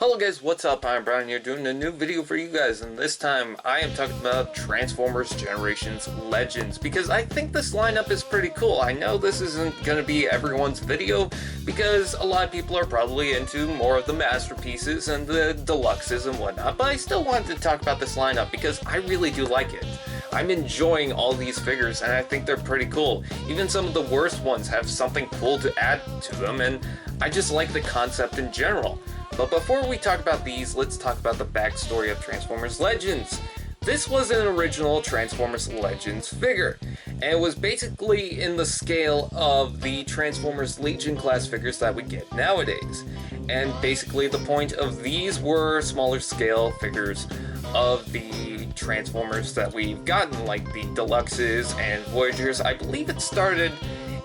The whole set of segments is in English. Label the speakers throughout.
Speaker 1: Hello guys, what's up? I'm Brian here doing a new video for you guys, and this time I am talking about Transformers Generations Legends because I think this lineup is pretty cool. I know this isn't going to be everyone's video because a lot of people are probably into more of the masterpieces and the deluxes and whatnot, but I still wanted to talk about this lineup because I really do like it. I'm enjoying all these figures and I think they're pretty cool. Even some of the worst ones have something cool to add to them, and I just like the concept in general. But before we talk about these, let's talk about the backstory of Transformers Legends. This was an original Transformers Legends figure, and it was basically in the scale of the Transformers Legion class figures that we get nowadays. And basically the point of these were smaller scale figures of the Transformers that we've gotten, like the Deluxes and Voyagers. I believe it started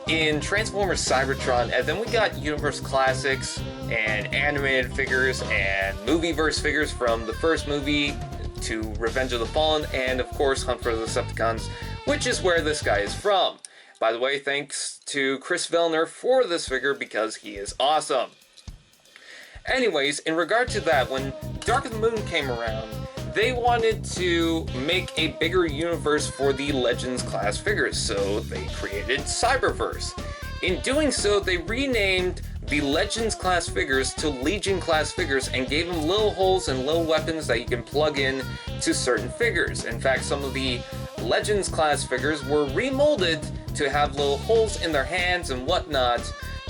Speaker 1: in Transformers Cybertron, and then we got Universe Classics and animated figures and movieverse figures from the first movie to Revenge of the Fallen, and of course Hunt for the Decepticons, which is where this guy is from. By the way, thanks to Chris Vellner for this figure because he is awesome. Anyways, in regard to that, when Dark of the Moon came around, they wanted to make a bigger universe for the Legends class figures, so they created Cyberverse. In doing so, they renamed the Legends class figures to Legion class figures and gave them little holes and little weapons that you can plug in to certain figures. In fact, some of the Legends class figures were remolded to have little holes in their hands and whatnot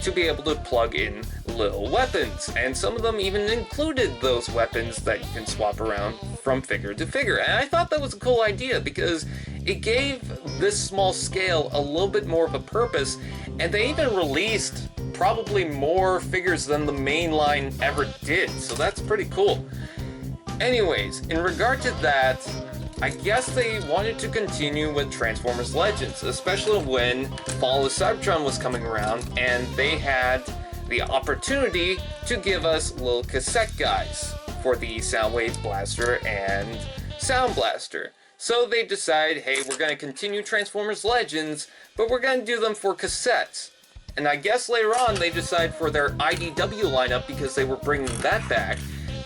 Speaker 1: to be able to plug in little weapons, and some of them even included those weapons that you can swap around from figure to figure. And I thought that was a cool idea because it gave this small scale a little bit more of a purpose, and they even released probably more figures than the main line ever did, so that's pretty cool. Anyways, in regard to that, I guess they wanted to continue with Transformers Legends, especially when Fall of Cybertron was coming around and they had the opportunity to give us little cassette guys for the Soundwave Blaster and Sound Blaster. So they decided, hey, we're going to continue Transformers Legends, but we're going to do them for cassettes. And I guess later on they decided for their IDW lineup, because they were bringing that back,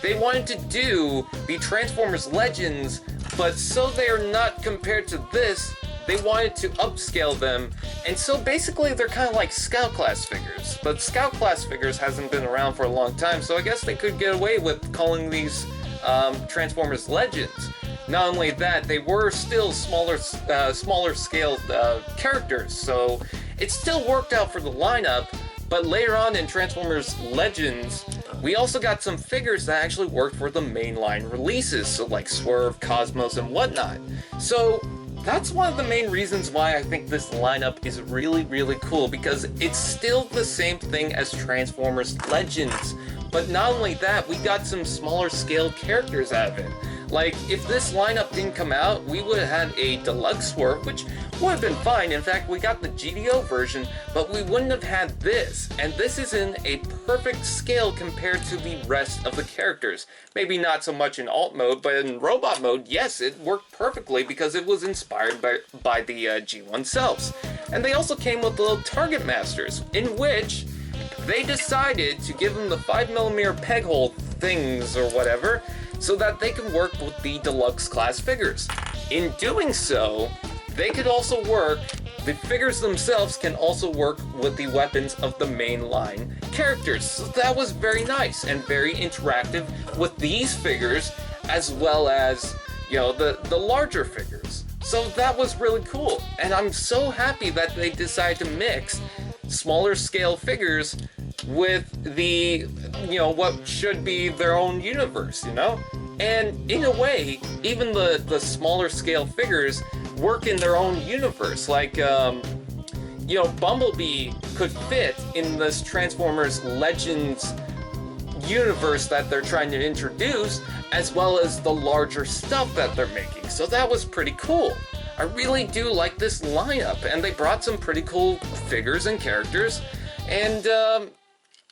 Speaker 1: they wanted to do the Transformers Legends, but so they're not compared to this, they wanted to upscale them, and so basically they're kind of like Scout class figures. But Scout class figures hasn't been around for a long time, so I guess they could get away with calling these Transformers Legends. Not only that, they were still smaller scale characters, so it still worked out for the lineup. But later on in Transformers Legends, we also got some figures that actually worked for the mainline releases, so like Swerve, Cosmos, and whatnot. So that's one of the main reasons why I think this lineup is really, really cool, because it's still the same thing as Transformers Legends. But not only that, we got some smaller scale characters out of it. Like, if this lineup didn't come out, we would have had a Deluxe Swerve, which would have been fine. In fact, we got the GDO version, but we wouldn't have had this. And this is in a perfect scale compared to the rest of the characters. Maybe not so much in alt mode, but in robot mode, yes, it worked perfectly because it was inspired by the G1 selves. And they also came with little Target Masters, in which they decided to give them the 5mm peg hole things or whatever, so that they can work with the Deluxe class figures. In doing so, they could also work, the figures themselves can also work with the weapons of the mainline characters. So that was very nice and very interactive with these figures, as well as, you know, the larger figures. So that was really cool, and I'm so happy that they decided to mix smaller scale figures with the, you know, what should be their own universe, you know? And in a way, even the smaller scale figures work in their own universe. Like, you know, Bumblebee could fit in this Transformers Legends universe that they're trying to introduce, as well as the larger stuff that they're making. So that was pretty cool. I really do like this lineup, and they brought some pretty cool figures and characters, and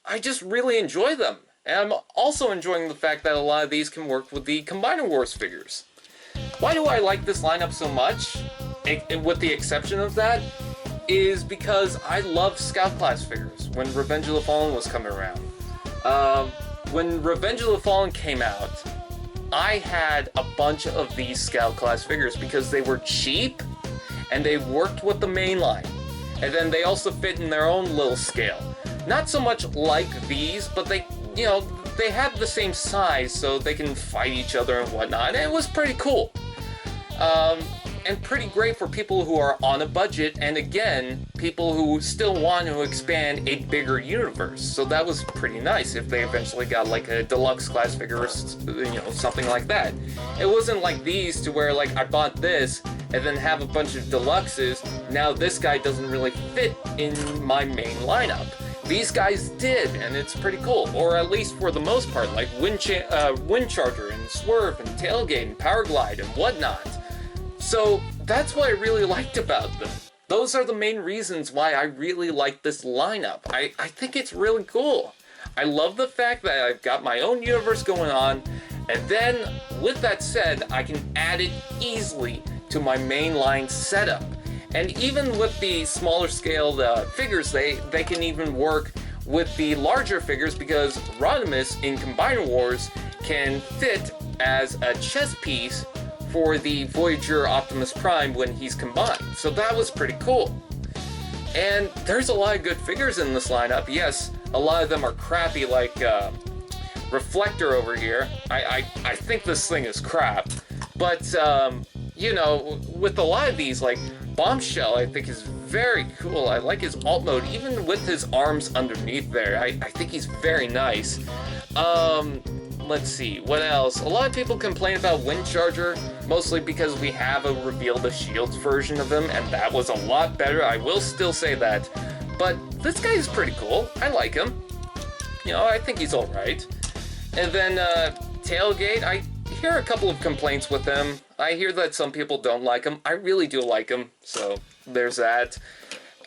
Speaker 1: I just really enjoy them. And I'm also enjoying the fact that a lot of these can work with the Combiner Wars figures. Why do I like this lineup so much, with the exception of that, is because I love Scout class figures when Revenge of the Fallen was coming around. when Revenge of the Fallen came out, I had a bunch of these Scout class figures because they were cheap and they worked with the main line. And then they also fit in their own little scale. Not so much like these, but they, you know, they had the same size so they can fight each other and whatnot. And it was pretty cool. And pretty great for people who are on a budget, and again, people who still want to expand a bigger universe. So that was pretty nice if they eventually got like a deluxe class figure or, you know, something like that. It wasn't like these to where like I bought this and then have a bunch of deluxes. Now this guy doesn't really fit in my main lineup. These guys did, and it's pretty cool. Or at least for the most part, like Wind Charger and Swerve and Tailgate and Power Glide and whatnot. So that's what I really liked about them. Those are the main reasons why I really like this lineup. I think it's really cool. I love the fact that I've got my own universe going on, and then with that said, I can add it easily to my mainline setup. And even with the smaller scaled figures, they can even work with the larger figures because Rodimus in Combiner Wars can fit as a chess piece for the Voyager Optimus Prime when he's combined. So that was pretty cool. And there's a lot of good figures in this lineup. Yes, a lot of them are crappy, like Reflector over here. I think this thing is crap. But, you know, with a lot of these, like Bombshell, I think is very cool. I like his alt mode, even with his arms underneath there. I think he's very nice. Let's see, what else? A lot of people complain about Wind Charger, mostly because we have a Reveal the Shields version of him, and that was a lot better. I will still say that. But this guy is pretty cool. I like him. You know, I think he's alright. And then, Tailgate, I hear a couple of complaints with him. I hear that some people don't like him. I really do like him, so there's that.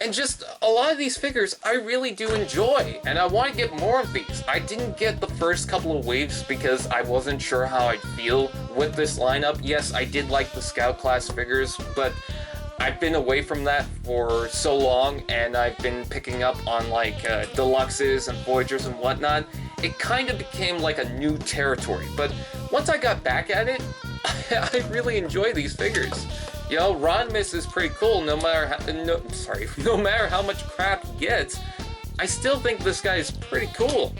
Speaker 1: And just a lot of these figures I really do enjoy, and I want to get more of these. I didn't get the first couple of waves because I wasn't sure how I'd feel with this lineup. Yes, I did like the Scout class figures, but I've been away from that for so long, and I've been picking up on like Deluxes and Voyagers and whatnot. It kind of became like a new territory, but once I got back at it, I really enjoy these figures. You know, Rodimus is pretty cool no matter how much crap he gets. I still think this guy is pretty cool.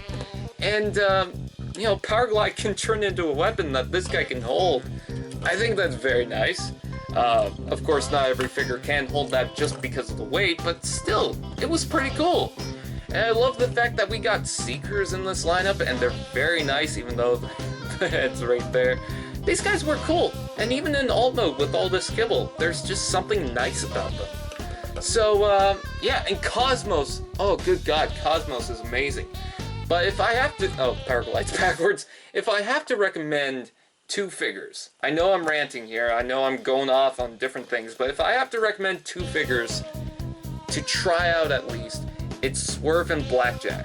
Speaker 1: And, you know, Power Glide can turn into a weapon that this guy can hold. I think that's very nice. Of course, not every figure can hold that just because of the weight, but still, it was pretty cool. And I love the fact that we got Seekers in this lineup, and they're very nice, even though the head's right there. These guys were cool, and even in alt mode with all this kibble, there's just something nice about them. So, yeah, and Cosmos, oh good god, Cosmos is amazing. But if I have to, oh, Power Glide's backwards. If I have to recommend two figures, I know I'm ranting here, I know I'm going off on different things, but if I have to recommend two figures to try out at least, it's Swerve and Blackjack.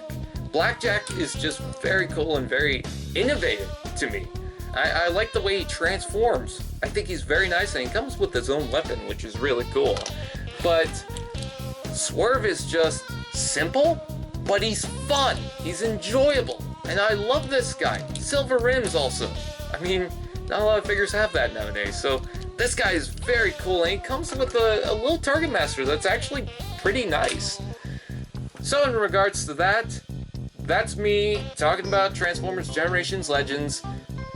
Speaker 1: Blackjack is just very cool and very innovative to me. I like the way he transforms. I think he's very nice, and he comes with his own weapon, which is really cool. But Swerve is just simple, but he's fun. He's enjoyable, and I love this guy. Silver rims also. I mean, not a lot of figures have that nowadays, so this guy is very cool, and he comes with a little Target Master that's actually pretty nice. So in regards to that, that's me talking about Transformers Generations Legends.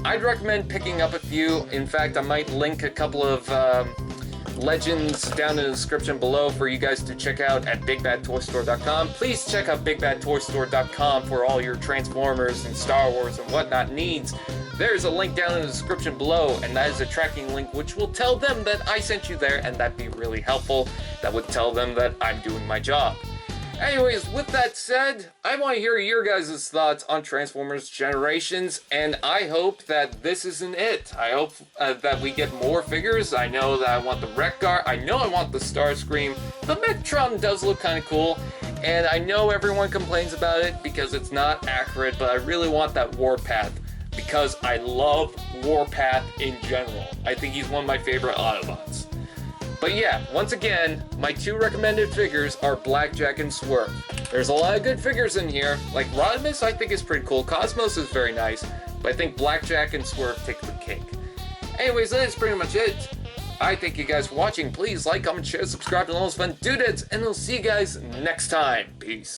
Speaker 1: I'd recommend picking up a few. In fact, I might link a couple of legends down in the description below for you guys to check out at BigBadToyStore.com. Please check out BigBadToyStore.com for all your Transformers and Star Wars and whatnot needs. There's a link down in the description below, and that is a tracking link which will tell them that I sent you there, and that'd be really helpful. That would tell them that I'm doing my job. Anyways, with that said, I want to hear your guys' thoughts on Transformers Generations, and I hope that this isn't it. I hope that we get more figures. I know that I want the Wreck-Gar. I know I want the Starscream. The Megatron does look kind of cool, and I know everyone complains about it because it's not accurate, but I really want that Warpath because I love Warpath in general. I think he's one of my favorite Autobots. But yeah, once again, my 2 recommended figures are Blackjack and Swerve. There's a lot of good figures in here. Like Rodimus I think is pretty cool. Cosmos is very nice. But I think Blackjack and Swerve take the cake. Anyways, that's pretty much it. I thank you guys for watching. Please like, comment, share, subscribe, and all those fun doodads. And I'll see you guys next time. Peace.